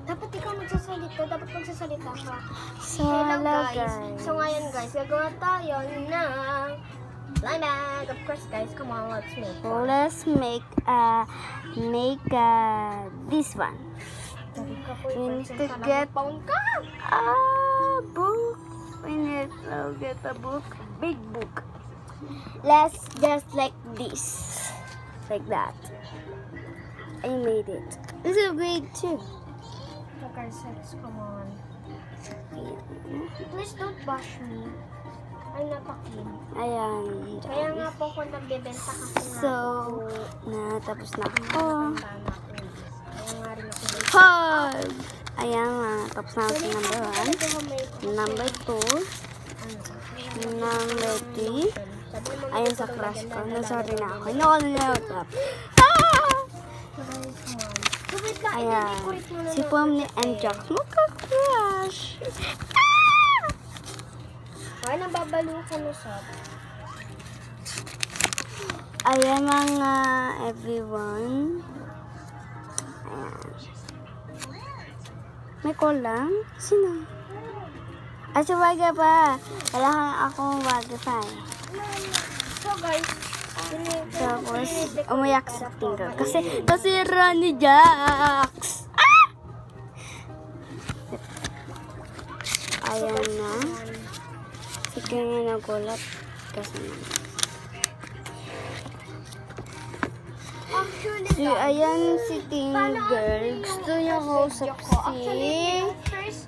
Dapat ikaw magsasalita. Dapat magsasalita ka. Hello guys. So ngayon guys, gagawa tayo ng slime bag. Of course guys, come on, let's make one. Let's make this one. We need to get Pound ka! a book. We need to get a book. Big book. Let's just like this. Like that. I made it. This is grade 2. So guys, come on. Please don't bash me. Ay, napakin. Ayan. Kaya nga po ako nagbebenta kasi nga So, po. tapos na ako. Benta na ako. Kaya nga rin ako. Hold! Ayan na. Tapos na ako sa number 1. Number 2. Number 3. Ayan sa crush ko. Nasorry na ako. Nakalimutan. Ayan. Si Pomni and Jax magka-crush. Ay, nababalo ka na siya. Ayan mga everyone. Ayan. May call lang? Sino? Ay, si Waga pa. Wala kang akong Waga pa. So guys, Tapos, umayak sa tinggal. Kasi, nasira ni Jax. Ayan na. Sige nga nagulat. Kasi actually, ayan si Teen Girl. Gusto niya kausap si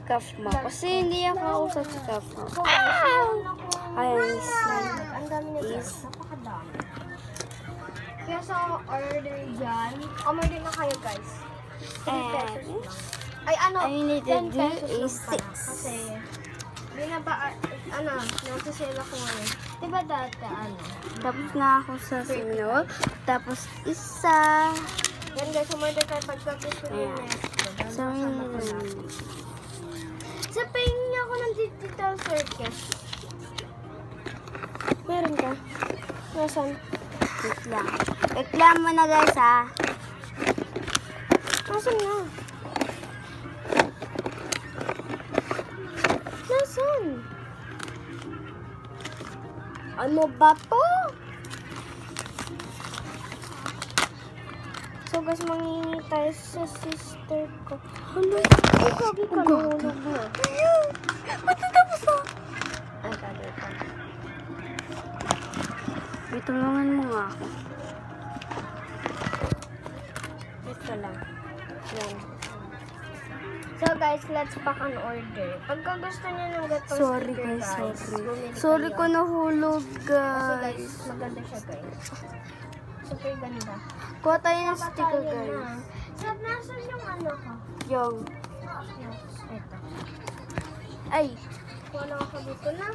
Kafma. Kasi hindi niya kausap si Kafma. Ayan ang dami na guys. Napakadami. Kaya sa order dyan, order na kayo guys. 3 pesos lang. Ay ano, I need to 10 do pesos is lang pala. 6. Kasi, di na ba, nasa sale ako ngayon. Diba dati, Tapos na ako sa sino. Tapos isa. Yan guys, umorder kayo pagka-gusto nyo Ayan. next. So, Sabihin niya ako ng digital circus. Meron ka? Nasaan? wait lang. Wait lang muna guys ha. Nasaan na? Nasaan? Ano ba to? So guys, mangingi tayo sa sister ko. Ano? Ay, kagi ka nahulog mo. Matutapos na. Ay, kagi ka. May tulungan mo nga ako. Ito lang. Yan. So guys, let's pack an order. Pagka gusto niyo ng gatong Sorry sticker, guys, sorry. bumili Sorry kayo. ko nahulog Kasi guys, guys. maganda siya guys. Super ganda. Kuha tayo ng sticker Papatayin guys. na. So, nasan yung ano ko? Yung. Ito. Ay. Wala ako dito na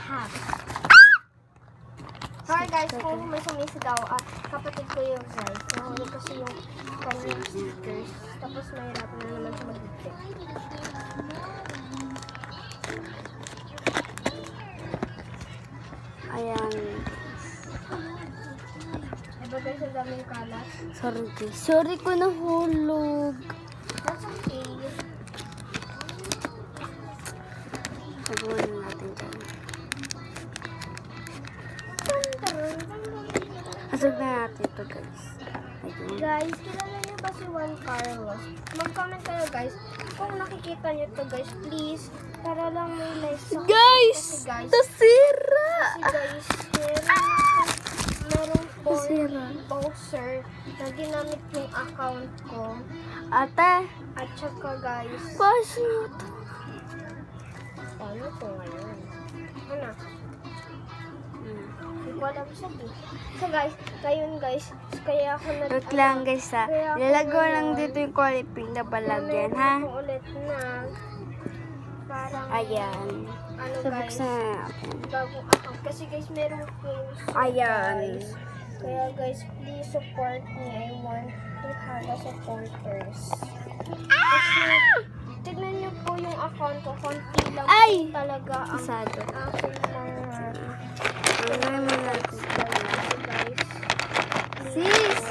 hat. Sorry guys, kung may sumisigaw, kapatid ko yung guys. Nahulog kasi yung kanyang stickers. Tapos mahirap na naman siya mag-detect. Ayan. Diba guys, ang daming kalat? Sorry guys. Sorry ko nahulog. That's okay. Sabunin natin ito. Asog na natin ito guys. Ayun. Guys, kilala niyo ba si Juan Carlos? Mag-comment kayo guys. Kung nakikita niyo to guys, please. Para lang may like sa Guys! Kasi guys, Nasira! guys, merong Nasira. poster na ginamit yung account ko. Ate! At saka guys, Paano na ito? paano to ngayon? Ano? Hindi ko alam siya eh. So guys, ngayon guys, kaya ako Wait lang guys ha. Kaya ako Lalagaw lang ngayon, dito yung coliping na balagyan ha. ko ulit na parang Ayan. ano So guys, buksan na natin. bagong account. Kasi guys, meron games. Ayan. Guys. Kaya guys, please support me. I want to have a supporters. Kasi, tignan niyo po yung account ko. Konti lang Ay! po talaga ang Isado. aking mga Lagay mo natin. So guys, Sis!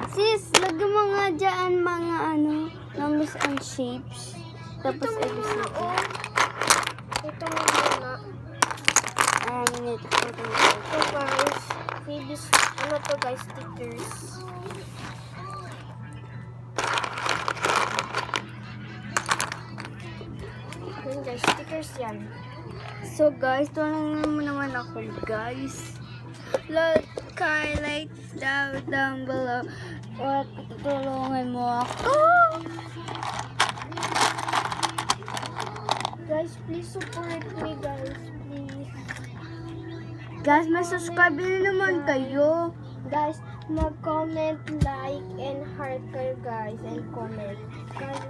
Sis! Lagay mo nga dyan mga ano. numbers and shapes. Tapos Ito ABC. muna, oh. Ito muna. Ito. Ito guys, Phoebe's, ano to guys, stickers. Yun guys, stickers yan. So guys, tulungan mo naman ako guys. Like down below. At tulungan mo ako. Guys, please support me guys, please. Guys, may subscribe na naman kayo. Guys, mag-comment, like, and heart kayo guys, and comment. Guys,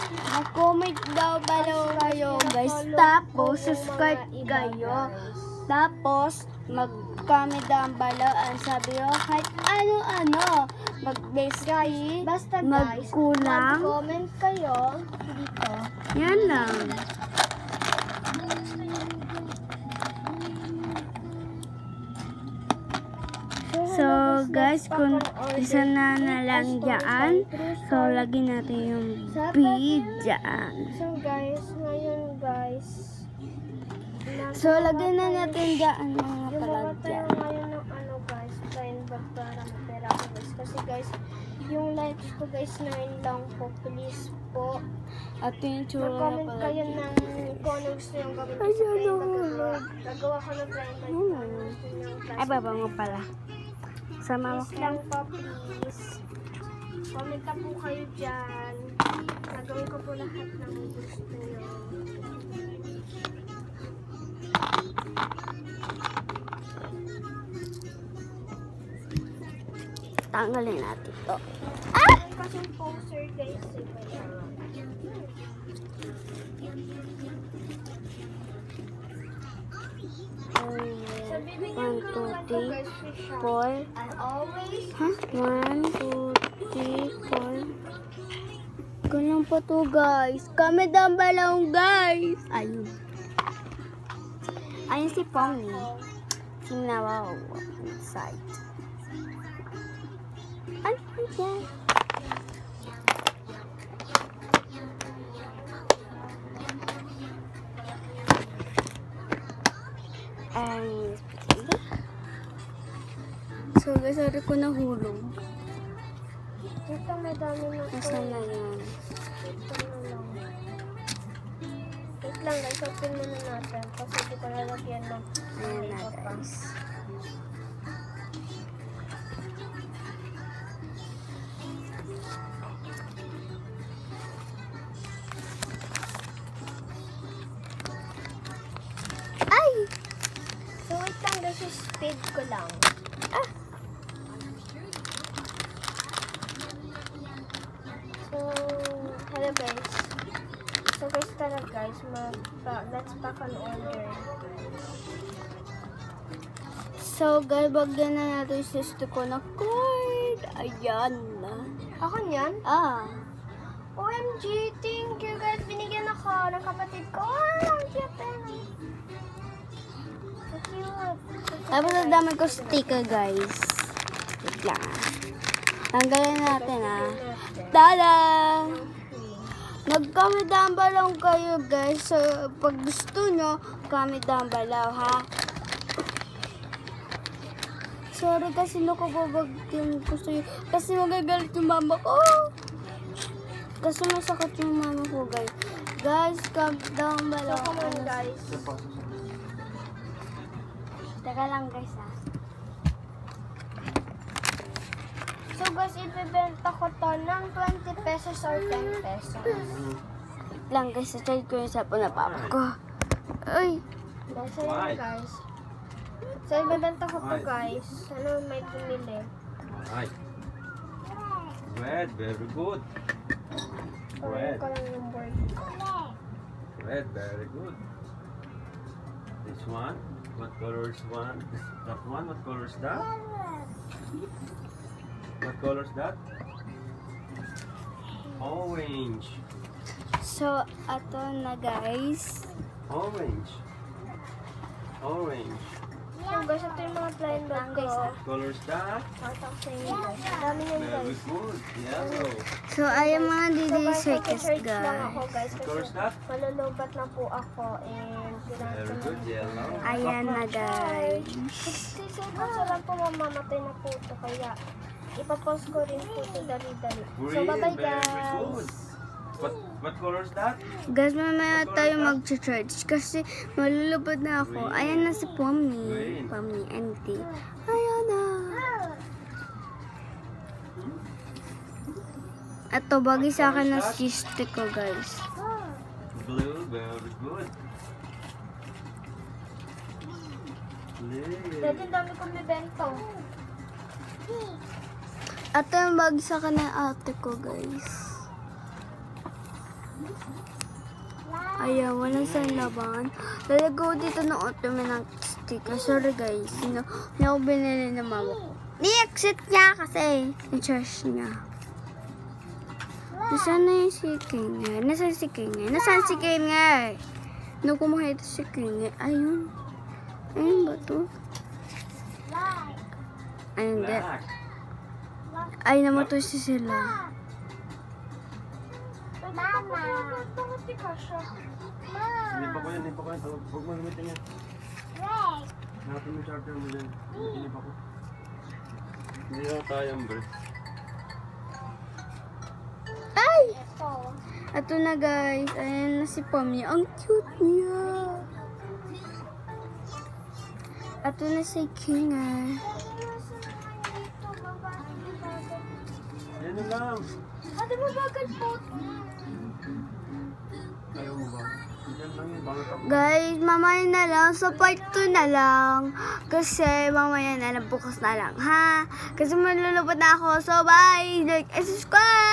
Mag-comment daw below kayo guys. Tapos, subscribe kayo. Tapos, mag-comment down below ang sabi nyo kahit ano-ano. Mag-basically, basta guys, magkulang. mag-comment kayo dito. Yan lang. So, guys, kung isa na lang dyan, so, lagyan natin yung B dyan. So guys, ngayon guys, So, lagyan na natin dyan mga yung mga palag tayo dyan. ngayon ng ano guys, blind bag para mapera ko guys. Kasi guys, yung likes ko guys 9 lang po, please po. At yung tsura na Mag-comment palag kayo dyan. ng kung ano gusto yung gawin ko sa blind bag. Gagawa ko ng blind bag kung ano gusto nyo. Ay, baba mo pala. Sama mo Please lang po, please. Comment na po kayo dyan. Nagawin ko po lahat ng gusto nyo. Tanggalin natin to. Meron kasing poster guys. Kaya so, bibigyan 1, ko 2, naman to 3, guys, fish shop. 4. And always, Ha? 1, 2, 3, 4. Ganun pa to guys. Kami down below guys. Ayun. Ayun si Pony. Sinawaw. Inside. Ano yan? Ay, so guys, sorry ko nahulog. dito may dami na Nasaan na yan? Ito na lang. Wait lang guys, open muna natin. Kasi di ko lalagyan ng Ayan na iba pa. guys. Ay! So wait lang guys, speed ko lang. Ah! So, hello guys. So guys, tara guys, let's pack an order. So guys, bagyan na natin yung sister ko na card. Ayan na. Ako niyan? Ah. OMG, thank you guys. Binigyan ako ng kapatid ko. Ah, ang cute. So cute. Tapos ang dami ko sticker guys. Wait lang ah. Tanggalin natin ah. Tada! Nag-comment down below kayo guys. So, pag gusto nyo, comment down below ha. Sorry kasi nakababag yung gusto yun. Kasi magagalit yung mama ko. Kasi masakit yung mama ko guys. Guys, comment down So below. come on guys. Teka lang guys ha. So guys, ibibenta ko to ng 20 pesos or 10 pesos. Wait lang guys, sa-charge ko yung cellphone na papa ko. Ay! Nasa yun guys. So ibibenta ko to guys. Ano may bumili? Right. Red, very good. Kunin ko lang yung board. Red, very good. This one, what color is one? That one, what color is that? What color is that? Orange. So, ato na guys. Orange. Orange. So guys, ito yung mga blind bag ko. What color is that? Tatang sa inyo guys. Ang dami yun Very guys. good. Yellow. So, ayan mga So didi guys, circus mag-search lang guys. ako guys. What color is Kasi that? malulubat na po ako. And Very good. Yellow. Ayan na guys. 60 seconds na lang po mamamatay na po ito. Kaya ipapost ko rin po ito dali-dali. So Green. bye-bye Very guys. good. What color is that? Guys, mamaya tayo mag-charge kasi malulubad na ako. Ayan na si Pomni. Green. Pomni, auntie. Ayan na. Ito, bagay sa akin na stick ko, guys. Blue. Very good. Blue. Dati ang dami kong nabento. Ito yung bagay sa akin ng ate ko, guys. Ayan, walang sa laban. Lalagaw dito ng ottoman ng sticker. Sorry, guys. Hindi ako binili ng mama ko. Ni-exit niya kasi. Ni-charge niya. Nasaan na yung si King? Nasaan si King? Nasaan si King? Nung kumuha ito si King. Ayun. Ayun ba to? Ayun, hindi. Black. Ay, namatay si sila. Mama. Bakit di ka siya? Hindi pa ko yan. Huwag mo gamitin yan. Hanapin mo yung charger mo dyan. Hindi pa ko. Hindi na tayang bro. Ay! Ito. Ito na guys. Ayan na si Pomni. Ang cute niya. Ito na si King. Yan na lang. Ate mo bagal po. Ayaw mo ba? Yan lang yun. Bangat ako. Guys, mamaya na lang. So, part 2 na lang. Kasi, mamaya na lang. Bukas na lang, ha? Kasi malulupot na ako. So, bye! Like and subscribe!